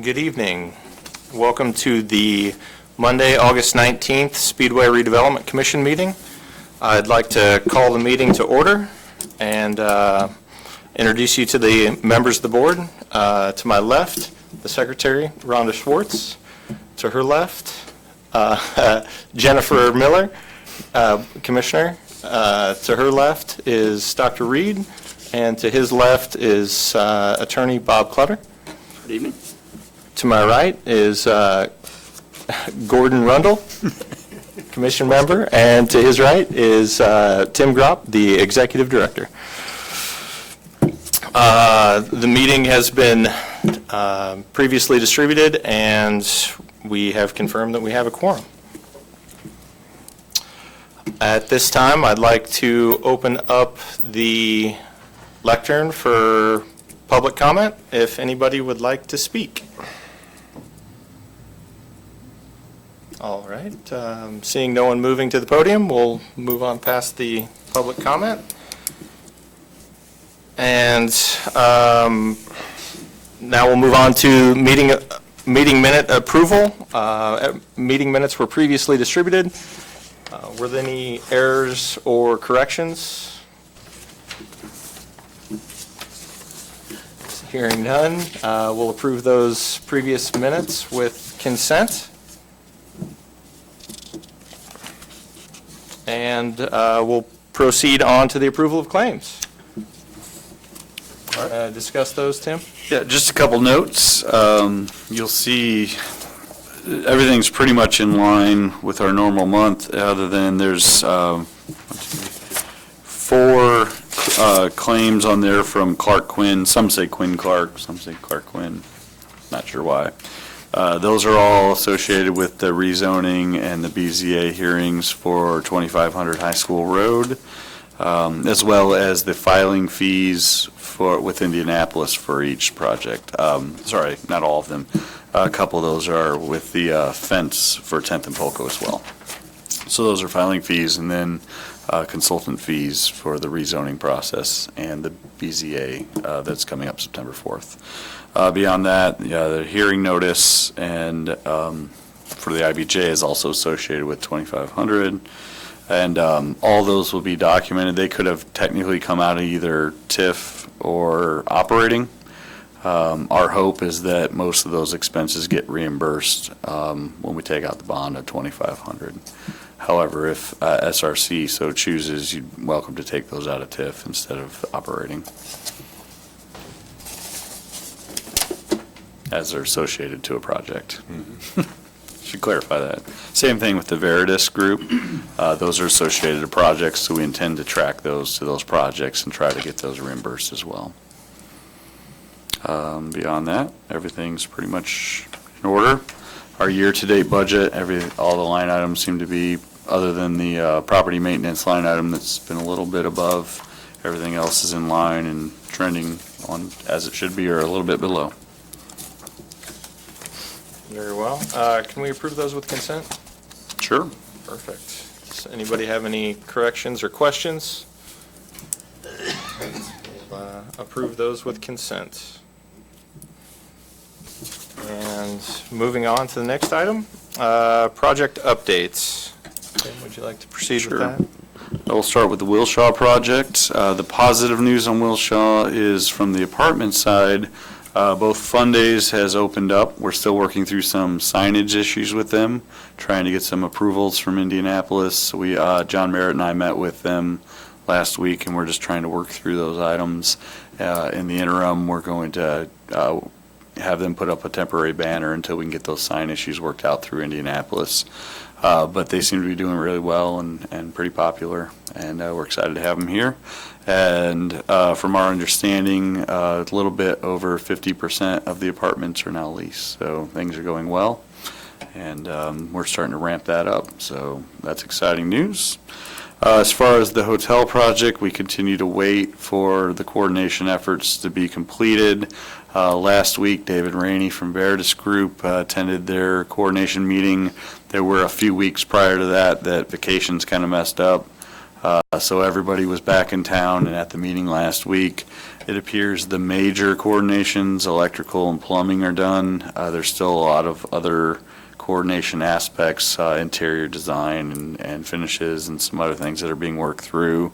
Good evening. Welcome to the Monday, August 19th Speedway Redevelopment Commission meeting. I'd like to call the meeting to order and introduce you to the members of the board. To my left, the Secretary, Rhonda Schwartz. To her left, Jennifer Miller, Commissioner. To her left is Dr. Reed, and to his left is Attorney Bob Clutter. Good evening. To my right is Gordon Rundle, Commission member, and to his right is Tim Gropp, the Executive Director. The meeting has been previously distributed, and we have confirmed that we have a quorum. At this time, I'd like to open up the lectern for public comment, if anybody would like to speak. All right, seeing no one moving to the podium, we'll move on past the public comment. And now we'll move on to meeting minute approval. Meeting minutes were previously distributed. Were there any errors or corrections? Hearing none, we'll approve those previous minutes with consent. And we'll proceed on to the approval of claims. Discuss those, Tim? Yeah, just a couple notes. You'll see everything's pretty much in line with our normal month, other than there's 4 claims on there from Clark Quinn. Some say Quinn Clark, some say Clark Quinn. Not sure why. Those are all associated with the rezoning and the BZA hearings for 2500 High School Road, as well as the filing fees with Indianapolis for each project. Sorry, not all of them. A couple of those are with the fence for 10th and Polko as well. So those are filing fees, and then consultant fees for the rezoning process and the BZA that's coming up September 4th. Beyond that, the hearing notice and for the IBJ is also associated with 2500, and all those will be documented. They could have technically come out of either TIF or operating. Our hope is that most of those expenses get reimbursed when we take out the bond of 2500. However, if SRC so chooses, you're welcome to take those out of TIF instead of operating, as they're associated to a project. Should clarify that. Same thing with the Veritas group. Those are associated to projects, so we intend to track those to those projects and try to get those reimbursed as well. Beyond that, everything's pretty much in order. Our year-to-date budget, all the line items seem to be, other than the property maintenance line item that's been a little bit above, everything else is in line and trending on as it should be, or a little bit below. Very well. Can we approve those with consent? Sure. Perfect. Does anybody have any corrections or questions? We'll, approve those with consent. And moving on to the next item, project updates. Tim, would you like to proceed with that? We'll start with the Wilshaw project. The positive news on Wilshaw is from the apartment side. Both fund days has opened up. We're still working through some signage issues with them, trying to get some approvals from Indianapolis. John Merritt and I met with them last week, and we're just trying to work through those items. In the interim, we're going to have them put up a temporary banner until we can get those sign issues worked out through Indianapolis. But they seem to be doing really well and pretty popular, and we're excited to have them here. And from our understanding, a little bit over 50% of the apartments are now leased, so things are going well, and we're starting to ramp that up, so that's exciting news. As far as the hotel project, we continue to wait for the coordination efforts to be completed. Last week, David Rainey from Veritas Group attended their coordination meeting. There were a few weeks prior to that vacations kind of messed up. So everybody was back in town and at the meeting last week, It appears the major coordinations, electrical and plumbing, are done. There's still a lot of other coordination aspects, interior design and finishes and some other things that are being worked through.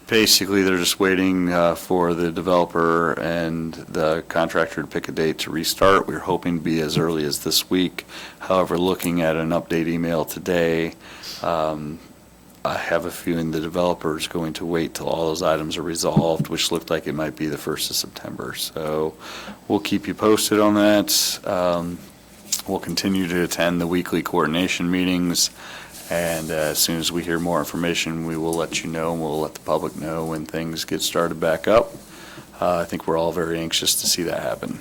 Basically, they're just waiting for the developer and the contractor to pick a date to restart. We're hoping to be as early as this week. However, looking at an update email today, I have a feeling the developer is going to wait till all those items are resolved, which looked like it might be the 1st of September. So we'll keep you posted on that. We'll continue to attend the weekly coordination meetings, and as soon as we hear more information, we will let you know, and we'll let the public know when things get started back up. I think we're all very anxious to see that happen.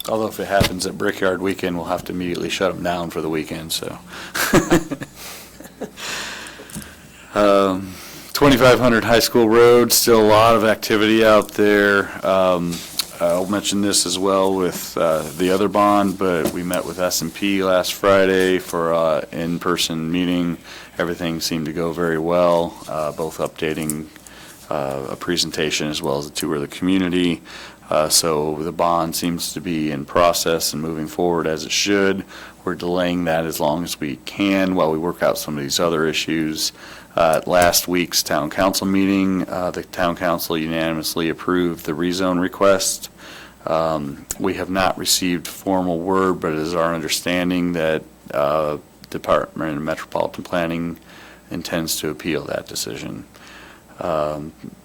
Although if it happens at Brickyard Weekend, we'll have to immediately shut them down for the weekend, so. 2500 High School Road, still a lot of activity out there. I'll mention this as well with the other bond, but we met with S&P last Friday for an in-person meeting. Everything seemed to go very well, both updating a presentation as well as a tour of the community. So the bond seems to be in process and moving forward as it should. We're delaying that as long as we can while we work out some of these other issues. At last week's town council meeting, the town council unanimously approved the rezone request. We have not received formal word, but it is our understanding that Department of Metropolitan Planning intends to appeal that decision.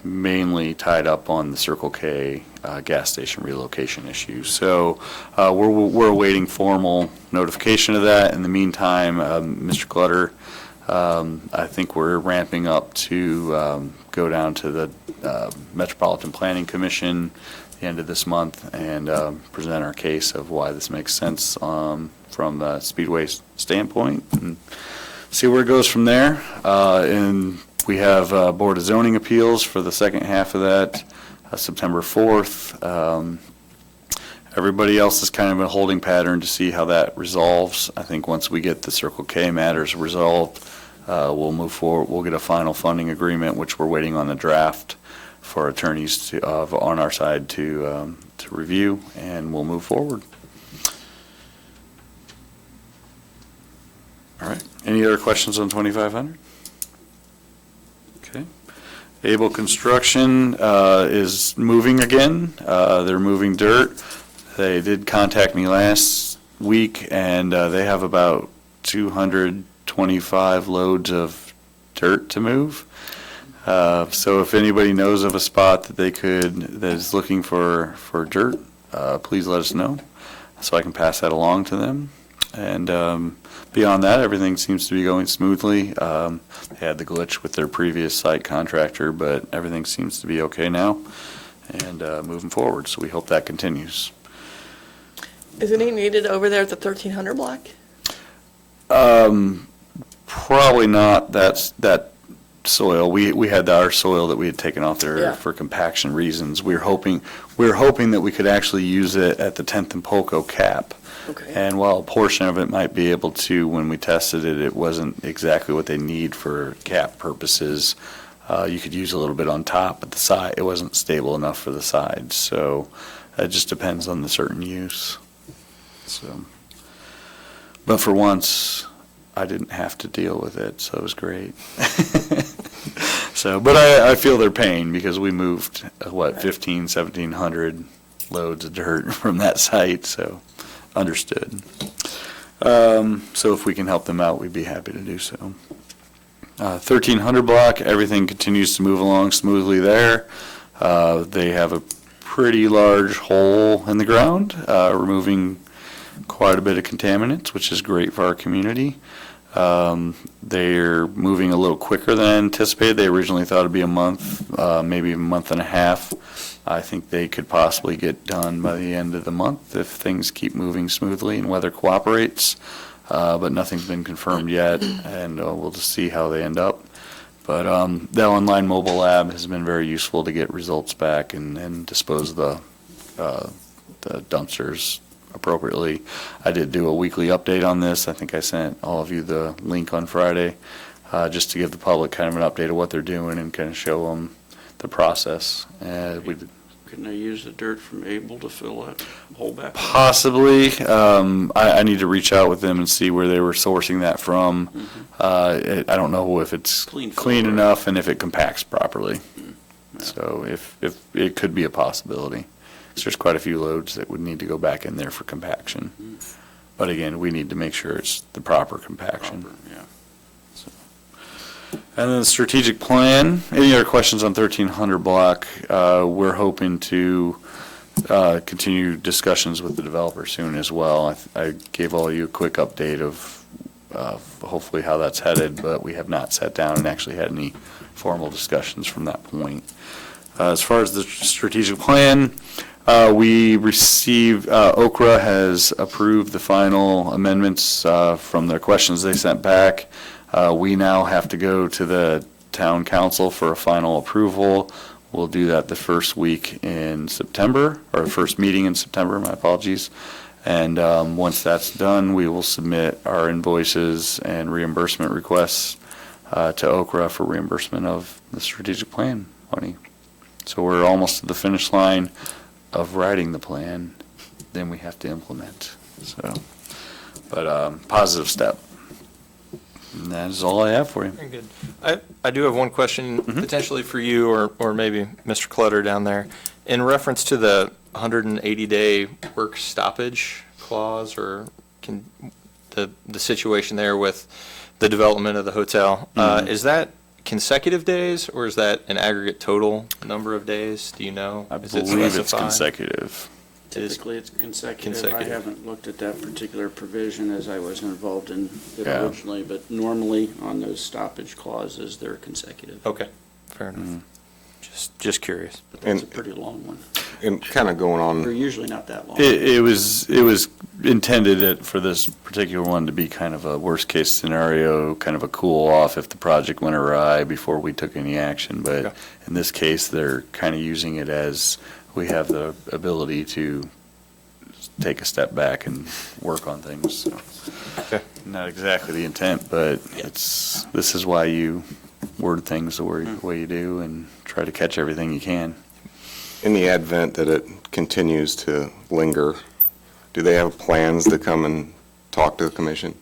Mainly tied up on the Circle K gas station relocation issue. So we're awaiting formal notification of that. In the meantime, Mr. Clutter, I think we're ramping up to go down to the Metropolitan Planning Commission the end of this month and present our case of why this makes sense from the Speedway standpoint, and see where it goes from there. And we have Board of Zoning Appeals for the second half of that, September 4th. Everybody else is kind of a holding pattern to see how that resolves. I think once we get the Circle K matters resolved, we'll move forward. We'll get a final funding agreement, which we're waiting on the draft for attorneys to, on our side to review, and we'll move forward. All right. Any other questions on 2500? Okay. Able Construction is moving again. They're moving dirt. They did contact me last week, and they have about 225 loads of dirt to move. So if anybody knows of a spot that that is looking for dirt, please let us know so I can pass that along to them. And beyond that, everything seems to be going smoothly. They had the glitch with their previous site contractor, but everything seems to be okay now and moving forward. So we hope that continues. Is any needed over there at the 1300 block? Probably not that soil. We had our soil that we had taken off there for compaction reasons. We were hoping that we could actually use it at the 10th and Polko cap. Okay. And while a portion of it might be able to, when we tested it, it wasn't exactly what they need for cap purposes. You could use a little bit on top, but the side, it wasn't stable enough for the sides. So it just depends on the certain use. So, but for once, I didn't have to deal with it, so it was great. So, but I feel their pain because we moved, 1,700 loads of dirt from that site, so understood. So if we can help them out, we'd be happy to do so. 1300 block, everything continues to move along smoothly there. They have a pretty large hole in the ground, removing quite a bit of contaminants, which is great for our community. They're moving a little quicker than anticipated. They originally thought it'd be a month, maybe a month and a half. I think they could possibly get done by the end of the month if things keep moving smoothly and weather cooperates. But nothing's been confirmed yet, and we'll just see how they end up. But the online mobile lab has been very useful to get results back and dispose of the dumpsters appropriately. I did do a weekly update on this. I think I sent all of you the link on Friday. just to give the public kind of an update of what they're doing and kind of show them the process. Couldn't they use the dirt from Able to fill that hole back? Possibly. I need to reach out with them and see where they were sourcing that from. I don't know if it's Clean clean fill, right? enough and if it compacts properly. Yeah. So if it could be a possibility. 'Cause there's quite a few loads that would need to go back in there for compaction. But again, we need to make sure it's the proper compaction. Proper, yeah. And then the strategic plan, any other questions on 1300 block? We're hoping to continue discussions with the developer soon as well. I gave all you a quick update of hopefully how that's headed, but we have not sat down and actually had any formal discussions from that point. As far as the strategic plan, we received, Okra has approved the final amendments from their questions they sent back. We now have to go to the town council for a final approval. We'll do that the first week in September, or first meeting in September, my apologies. And once that's done, we will submit our invoices and reimbursement requests to Okra for reimbursement of the strategic plan money. So we're almost to the finish line of writing the plan, then we have to implement. So, but positive step. And that is all I have for you. Very good. I do have one question potentially for you or maybe Mr. Clutter down there. In reference to the 180-day work stoppage clause or the situation there with the development of the hotel, is that consecutive days or is that an aggregate total number of days? Do you know? I Is it believe it's specified? consecutive. It is Typically, it's consecutive. consecutive. I haven't looked at that particular provision as I was involved in it Yeah. originally, but normally on those stoppage clauses, they're consecutive. Okay, fair enough. Just curious. But that's a And- pretty long one. And kind of going They're on, usually not that long. It was intended for this particular one to be kind of a worst-case scenario, kind of a cool-off if the project went awry before we took any action. But Okay. in this case, they're kind of using it as we have the ability to take a step back and work on things. So, Okay. not exactly the intent, but this is why you word things the way you do and try to catch everything you can. in the advent that it continues to linger, do they have plans to come and talk to the commission?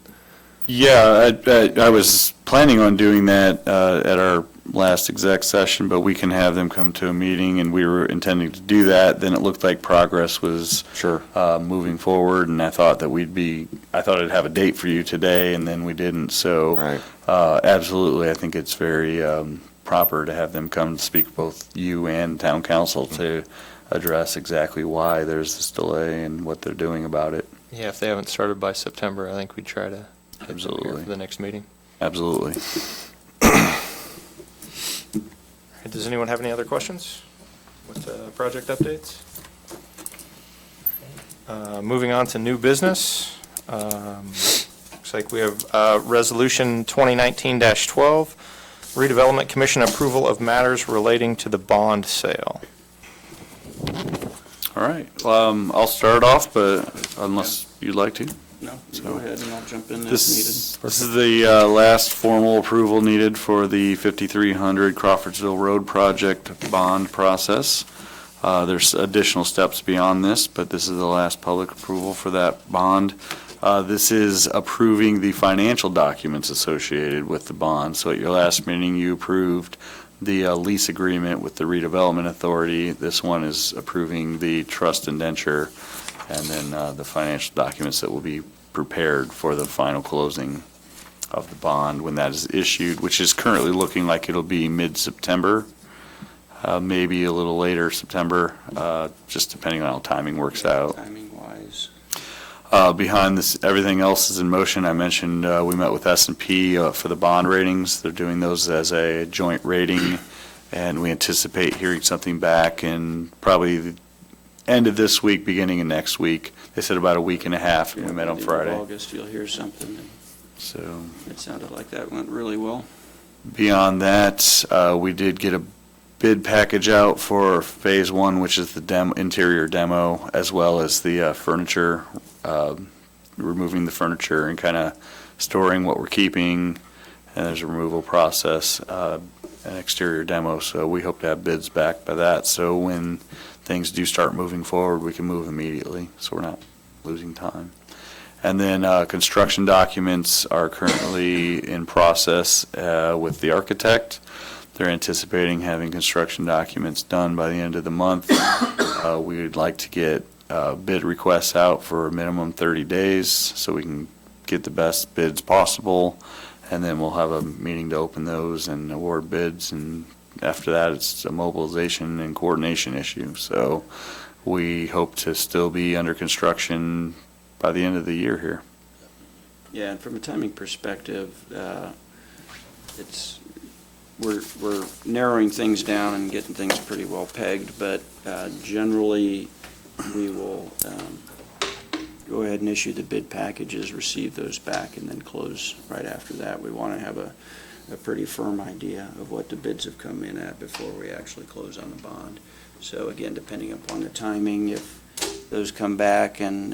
Yeah, I was planning on doing that at our last exec session, but we can have them come to a meeting, and we were intending to do that. Then it looked like progress was Sure. moving forward, and I thought that I thought I'd have a date for you today, and then we didn't. So Right. absolutely, I think it's very proper to have them come to speak, both you and town council, to address exactly why there's this delay and what they're doing about it. Yeah, if they haven't started by September, I think we'd try to get them here Absolutely. for the next meeting. Absolutely. Does anyone have any other questions with project updates? Moving on to new business. Looks like we have Resolution 2019-12, Redevelopment Commission approval of matters relating to the bond sale. All right, I'll start off, but unless you'd like to. No, you go ahead and I'll jump in as This is the last formal approval needed for the 5300 Crawfordsville Road project bond process. There's additional steps beyond this, but this is the last public approval for that bond. This is approving the financial documents associated with the bond. So at your last meeting, you approved the lease agreement with the redevelopment authority. This one is approving the trust indenture and then the financial documents that will be prepared for the final closing of the bond when that is issued, which is currently looking like it'll be mid-September, maybe a little later September, just depending on how timing works out. Timing-wise. Behind this, everything else is in motion. I mentioned we met with S&P for the bond ratings. They're doing those as a joint rating, and we anticipate hearing something back in probably the end of this week, beginning of next week. They said about a week and a half, and we met on End of Friday. August, you'll hear something. And So it sounded like that went really well. beyond that, we did get a bid package out for Phase 1, which is the interior demo, as well as the furniture, removing the furniture and kind of storing what we're keeping, and there's a removal process, an exterior demo, so we hope to have bids back by that. So when things do start moving forward, we can move immediately, so we're not losing time. And then construction documents are currently in process with the architect. They're anticipating having construction documents done by the end of the month. We would like to get bid requests out for a minimum 30 days so we can get the best bids possible, and then we'll have a meeting to open those and award bids, and after that it's a mobilization and coordination issue. So we hope to still be under construction by the end of the year here. Yeah, and from a timing perspective, we're narrowing things down and getting things pretty well pegged, but generally, we will go ahead and issue the bid packages, receive those back, and then close right after that. We want to have a pretty firm idea of what the bids have come in at before we actually close on the bond. So again, depending upon the timing, if those come back and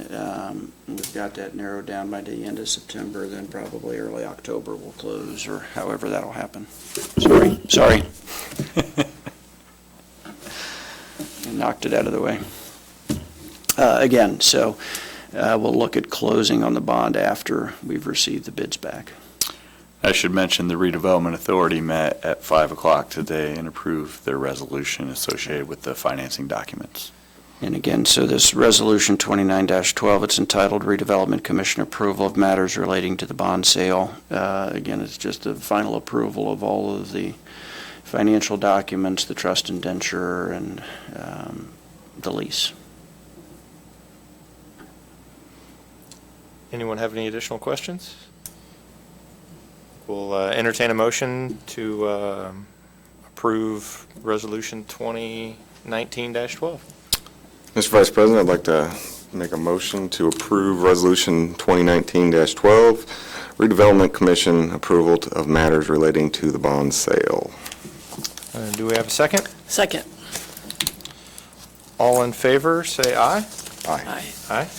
we've got that narrowed down by the end of September, then probably early October we'll close, or however that'll happen. Sorry. I knocked it out of the way. Again, so we'll look at closing on the bond after we've received the bids back. I should mention the redevelopment authority met at 5 o'clock today and approved their resolution associated with the financing documents. And again, so this Resolution 29-12, it's entitled Redevelopment Commission Approval of Matters Relating to the Bond Sale. Again, it's just a final approval of all of the financial documents, the trust indenture, and the lease. Anyone have any additional questions? We'll entertain a motion to approve Resolution 2019-12. Mr. Vice President, I'd like to make a motion to approve Resolution 2019-12, Redevelopment Commission approval of matters relating to the bond sale. Do we have a second? Second. All in favor, say aye. Aye. Aye.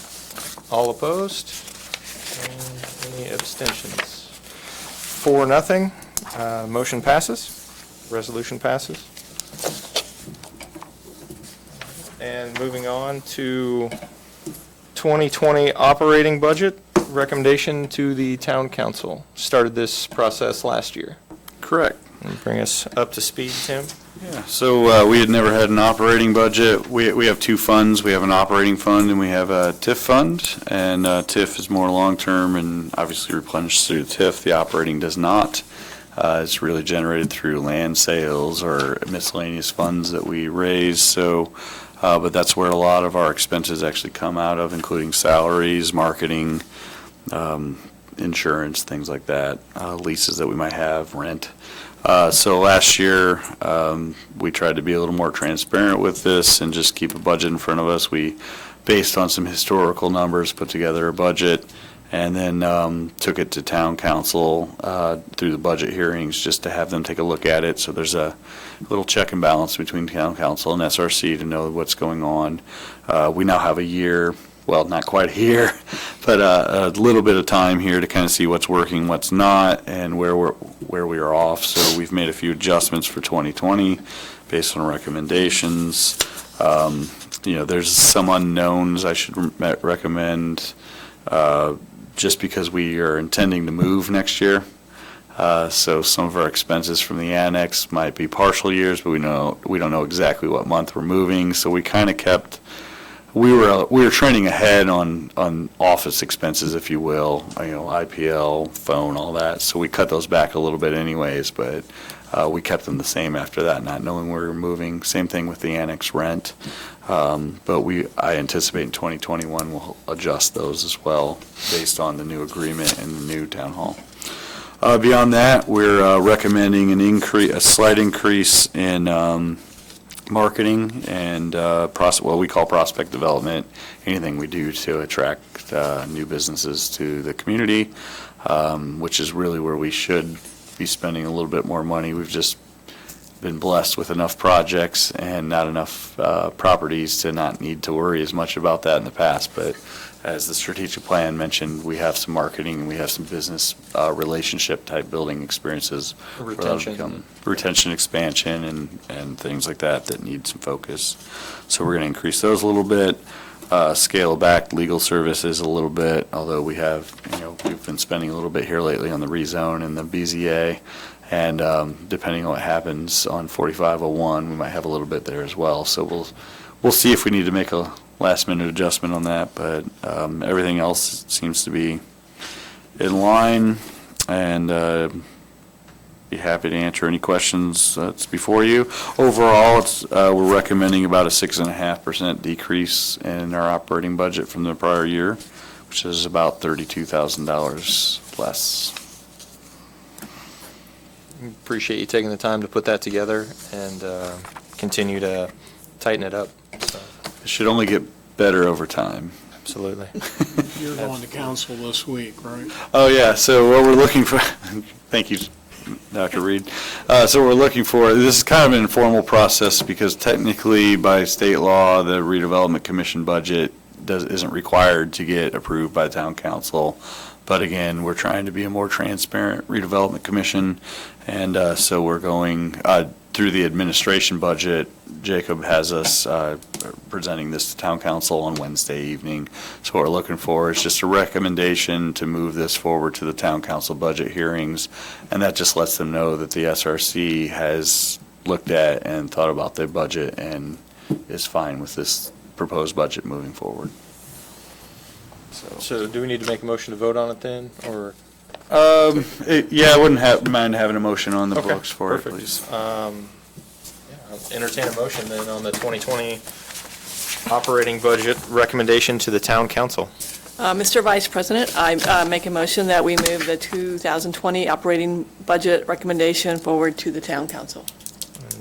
All opposed? And any abstentions? 4-0. Motion passes. Resolution passes. And moving on to 2020 operating budget, recommendation to the town council. Started this process last year. Correct. And bring us up to speed, Tim. Yeah, so we had never had an operating budget. We have two funds. We have an operating fund and we have a TIF fund. And TIF is more long-term and obviously replenished through TIF. The operating does not. It's really generated through land sales or miscellaneous funds that we raise. So, but that's where a lot of our expenses actually come out of, including salaries, marketing, insurance, things like that, leases that we might have, rent. So last year, we tried to be a little more transparent with this and just keep a budget in front of us. We, based on some historical numbers, put together a budget and then took it to town council through the budget hearings just to have them take a look at it. So there's a little check and balance between town council and SRC to know what's going on. We now have a year, well, not quite a year, but a little bit of time here to kind of see what's working, what's not, and where we are off. So we've made a few adjustments for 2020 based on recommendations. There's some unknowns I should recommend just because we are intending to move next year. So some of our expenses from the annex might be partial years, but we don't know exactly what month we're moving. So we kind of kept. We were trending ahead on office expenses, if you will, IPL, phone, all that. So we cut those back a little bit anyways, but we kept them the same after that, not knowing where we were moving. Same thing with the annex rent. But I anticipate in 2021 we'll adjust those as well based on the new agreement and the new town hall. Beyond that, we're recommending a slight increase in marketing and what we call prospect development, anything we do to attract new businesses to the community, which is really where we should be spending a little bit more money. We've just been blessed with enough projects and not enough properties to not need to worry as much about that in the past. But as the strategic plan mentioned, we have some marketing, and we have some business relationship type building experiences. where that'll become retention, expansion, and things like that need some focus. So we're going to increase those a little bit, scale back legal services a little bit, although we have, we've been spending a little bit here lately on the rezone and the BZA. And depending on what happens on 4501, we might have a little bit there as well. So we'll see if we need to make a last-minute adjustment on that, but everything else seems to be in line, and be happy to answer any questions that's before you. Overall, we're recommending about a 6.5% decrease in our operating budget from the prior year, which is about $32,000 less. Appreciate you taking the time to put that together and continue to tighten it up. So, It should only get better over time. absolutely. You're going to council this week, right? Oh, yeah, so what we're looking for, thank you, Dr. Reed. So we're looking for, this is kind of an informal process because technically by state law, the redevelopment commission budget isn't required to get approved by the town council. But again, we're trying to be a more transparent redevelopment commission, and so we're going through the administration budget. Jacob has us presenting this to town council on Wednesday evening. So what we're looking for is just a recommendation to move this forward to the town council budget hearings, and that just lets them know that the SRC has looked at and thought about their budget and is fine with this proposed budget moving forward. So do we need to make a motion to vote on it then, or? Yeah, I wouldn't mind having a motion on the Okay, books for it, perfect. please. Yeah, I'll entertain a motion then on the 2020 operating budget recommendation to the town council. Mr. Vice President, I make a motion that we move the 2020 operating budget recommendation forward to the town council.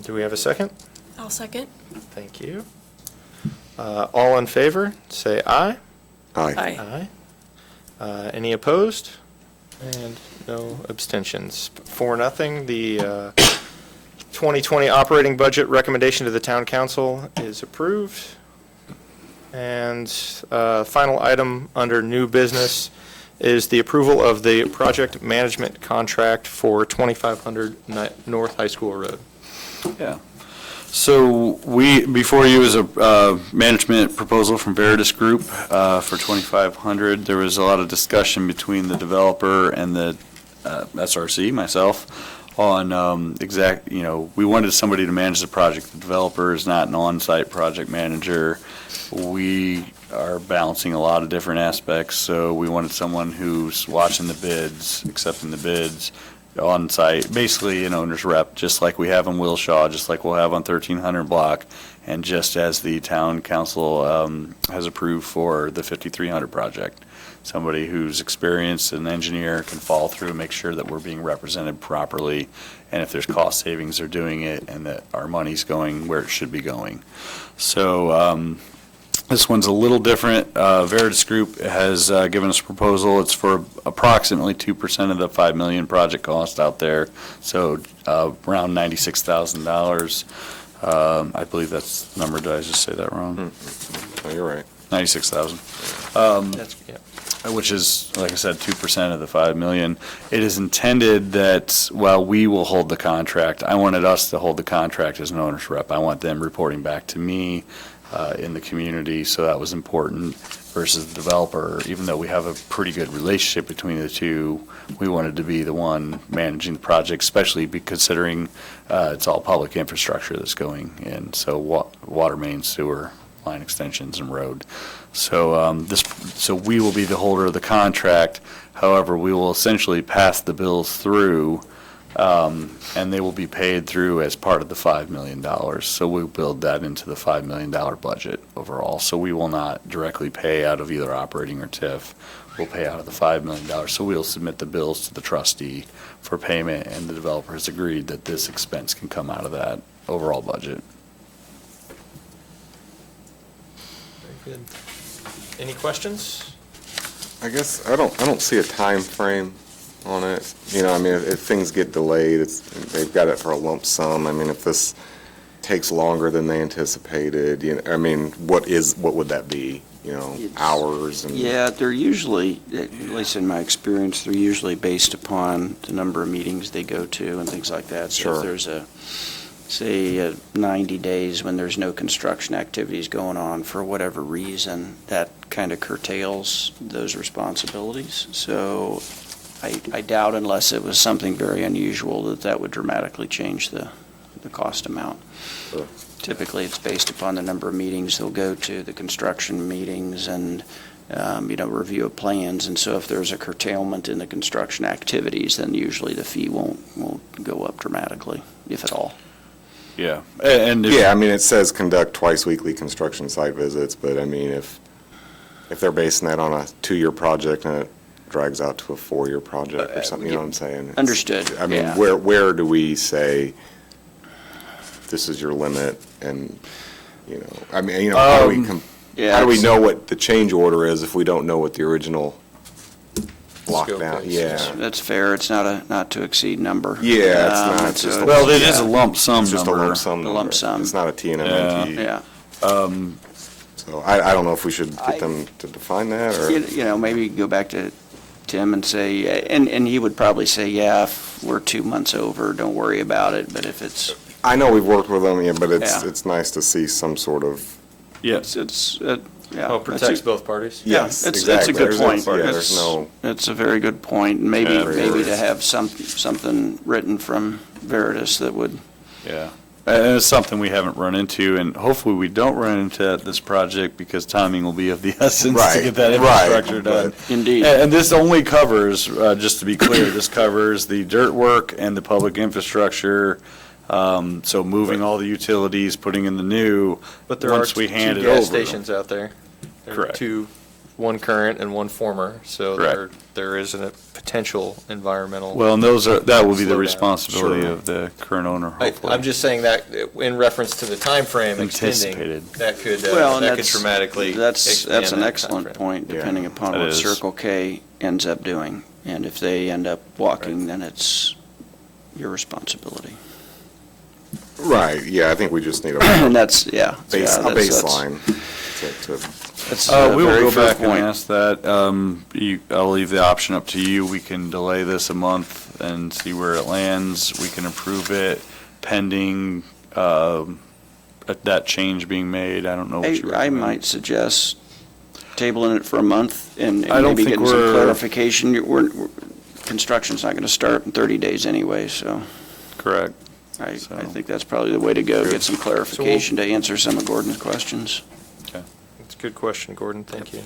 Do we have a second? I'll second. Thank you. All in favor, say aye. Aye. Aye. Any opposed? And no abstentions. 4-0. The 2020 operating budget recommendation to the town council is approved. And final item under new business is the approval of the project management contract for 2500 North High School Road. Yeah. So before you is a management proposal from Veritas Group for 2,500. There was a lot of discussion between the developer and the SRC, myself, on we wanted somebody to manage the project. The developer is not an on-site project manager. We are balancing a lot of different aspects, so we wanted someone who's watching the bids, accepting the bids, on site, basically an owner's rep, just like we have in Wilshaw, just like we'll have on 1300 block, and just as the town council has approved for the 5300 project. Somebody who's experienced, an engineer, can follow through and make sure that we're being represented properly, and if there's cost savings, they're doing it, and that our money's going where it should be going. So this one's a little different. Veritas Group has given us a proposal. It's for approximately 2% of the $5 million project cost out there, so around $96,000. I believe that's the number. Did I just say that wrong? Oh, you're right. 96,000. Yeah. Which is, like I said, 2% of the $5 million. It is intended that while we will hold the contract, I wanted us to hold the contract as an owner's rep. I want them reporting back to me in the community, so that was important versus the developer. Even though we have a pretty good relationship between the two, we wanted to be the one managing the project, especially considering it's all public infrastructure that's going in, so water main, sewer, line extensions, and road. So so we will be the holder of the contract. However, we will essentially pass the bills through, and they will be paid through as part of the $5 million. So we'll build that into the $5 million budget overall. So we will not directly pay out of either operating or TIF. We'll pay out of the $5 million. So we'll submit the bills to the trustee for payment, and the developer has agreed that this expense can come out of that overall budget. Very good. Any questions? I guess I don't see a time frame on it. You know, I mean, if things get delayed, they've got it for a lump sum. I mean, if this takes longer than they anticipated, you know, I mean, what would that be? You know, It's- hours and? Yeah, they're usually, at least in my experience, they're usually based upon the number of meetings they go to and things like that. So Sure. if there's say, 90 days when there's no construction activities going on for whatever reason, that kind of curtails those responsibilities. So I doubt, unless it was something very unusual, that would dramatically change the cost amount. Sure. Typically, it's based upon the number of meetings they'll go to, the construction meetings, and, review of plans. And so if there's a curtailment in the construction activities, then usually the fee won't go up dramatically, if at all. Yeah, and if- Yeah, I mean, it says conduct twice weekly construction site visits, but I mean, if they're basing that on a 2-year project and it drags out to a 4-year project or something, you know what I'm saying? It's- Understood, I mean, yeah. where do we say, this is your limit, and, you know, I mean, you know, how do we, Yeah, how do we it's- know what the change order is if we don't know what the original Scope lockdown? is. Yeah. That's fair. It's not a not to exceed number. Yeah, it's not so just a- well, it is yeah. a lump sum It's just a number. lump sum A number. lump sum. It's not a TNMNT. Yeah. So I don't know if we should I- get them to define that, or? You know, maybe go back to Tim and say, and he would probably say, yeah, if we're 2 months over, don't worry about it. But if it's, I know we've worked with them, yeah, but Yeah. it's nice to see some sort of, Yes, yeah. Oh, protects both parties? yes, It's exactly. a good point. Yeah, It's- there's no, It's a very good point. Maybe, Yeah. maybe to have something written from Veritas that would, yeah. And it's something we haven't run into, and hopefully we don't run into that this project, because timing will be of the essence to Right, get that right, infrastructure done. indeed. And this only covers, just to be clear, this covers the dirt work and the public infrastructure. So moving all the utilities, putting in the new, But there are once we hand two it gas over. stations out there. There are Correct. two, one current and one former, so Correct. there is a potential environmental. Well, and that will be the Slow down. responsibility Sure. of the current owner, hopefully. I'm just saying that in reference to the time frame extending, Anticipated. that could Well, and that could that's- dramatically That's expand an that excellent timeframe. point, Yeah. depending upon That what is. Circle K ends up doing. And if they end up walking, then it's your responsibility. right, yeah, I think we just need a And that's, yeah. a that's- baseline to, That's a We will very go fair back and point. ask that. I'll leave the option up to you. We can delay this a month and see where it lands. We can approve it pending that change being made. I don't know what you I recommend. might suggest tabling it for a month and I don't maybe think getting some we're- clarification. Construction's not going to start in 30 days anyway, so Correct. I So- think that's probably the way to go, get some clarification to answer some of Gordon's questions. It's a good question, Gordon, thank you.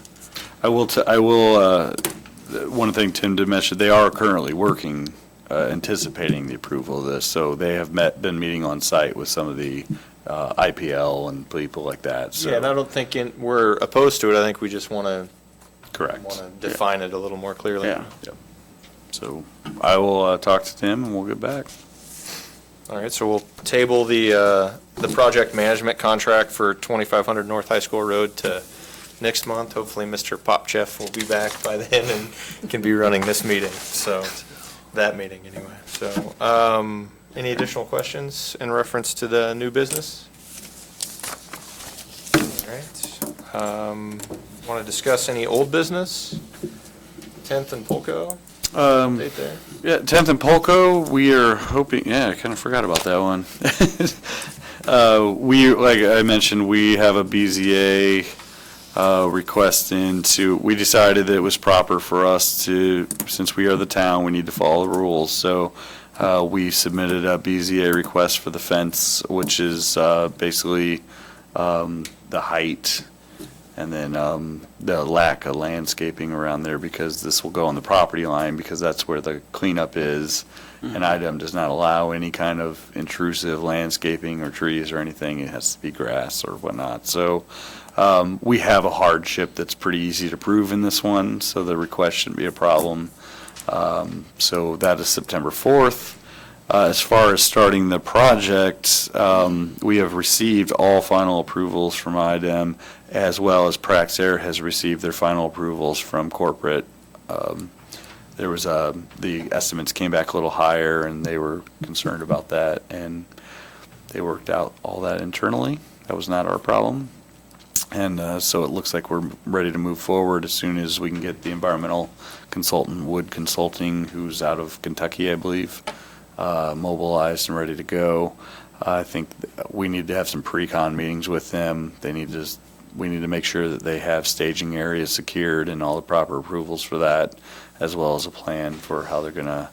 One thing Tim did mention, they are currently working, anticipating the approval of this, so they have been meeting on site with some of the IPL and people like that, so. Yeah, and I don't think we're opposed to it, I think we just want to Correct. define it a little more clearly. Yeah. So I will talk to Tim and we'll get back. All right, so we'll table the project management contract for 2500 North High School Road to next month. Hopefully, Mr. Popcheff will be back by then and can be running this meeting, so, that meeting anyway. So, any additional questions in reference to the new business? All right. Want to discuss any old business? 10th and Polko, update there? Yeah, 10th and Polko, we are hoping, yeah, I kind of forgot about that one. Like I mentioned, we have a BZA request we decided that it was proper for us to, since we are the town, we need to follow the rules. So we submitted a BZA request for the fence, which is basically the height and then the lack of landscaping around there, because this will go on the property line, because that's where the cleanup is. An item does not allow any kind of intrusive landscaping or trees or anything. It has to be grass or whatnot. So we have a hardship that's pretty easy to prove in this one, so the request shouldn't be a problem. So that is September 4th. As far as starting the project, we have received all final approvals from IDEM, as well as Praxair has received their final approvals from corporate. there was the estimates came back a little higher, and they were concerned about that, and they worked out all that internally. That was not our problem. And so it looks like we're ready to move forward as soon as we can get the environmental consultant, Wood Consulting, who's out of Kentucky, I believe, mobilized and ready to go. I think we need to have some pre-con meetings with them. We need to make sure that they have staging areas secured and all the proper approvals for that, as well as a plan for how they're going to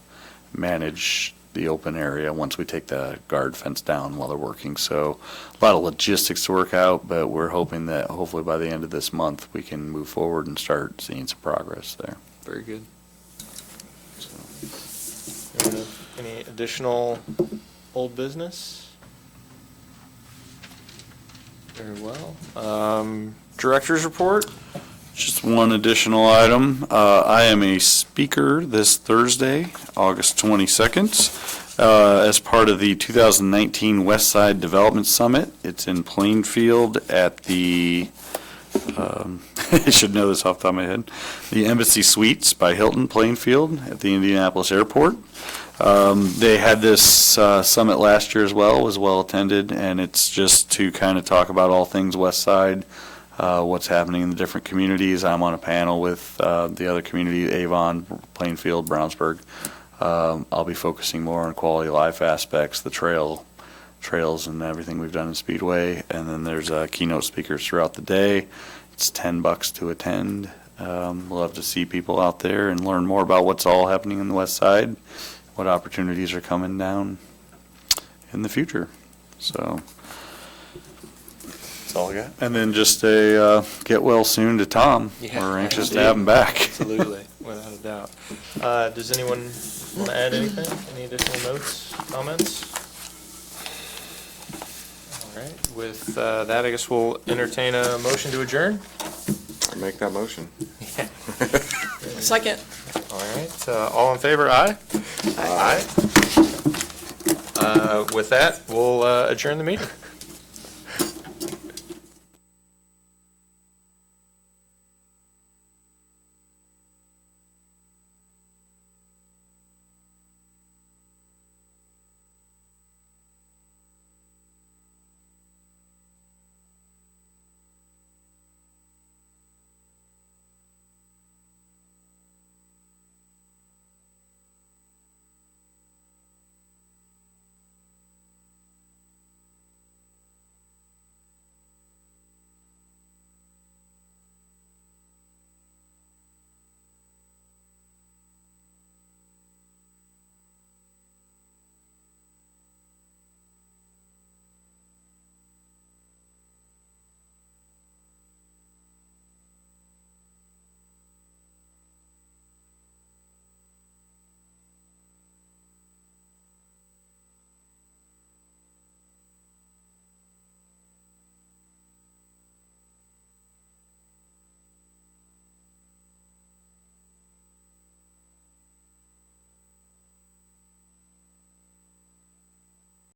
manage the open area once we take the guard fence down while they're working. So a lot of logistics to work out, but we're hoping that hopefully by the end of this month, we can move forward and start seeing some progress there. Very good. Any additional old business? Very well. Director's report? Just one additional item. I am a speaker this Thursday, August 22nd, as part of the 2019 West Side Development Summit. It's in Plainfield at the, I should know this off the top of my head, the Embassy Suites by Hilton Plainfield at the Indianapolis Airport. They had this summit last year as well, was well attended, and it's just to kind of talk about all things West Side, what's happening in the different communities. I'm on a panel with the other community, Avon, Plainfield, Brownsburg. I'll be focusing more on quality of life aspects, the trails and everything we've done in Speedway, and then there's keynote speakers throughout the day. It's $10 to attend. Love to see people out there and learn more about what's all happening in the West Side, what opportunities are coming down in the future. So that's all I got. And then just a get well soon to Tom. Yeah, We're anxious to have him back. Absolutely, without a doubt. Does anyone want to add anything? Any additional notes, comments? All right, with that, I guess we'll entertain a motion to adjourn. Make that motion. Second. All right, all in favor, aye? Aye. With that, we'll adjourn the meeting.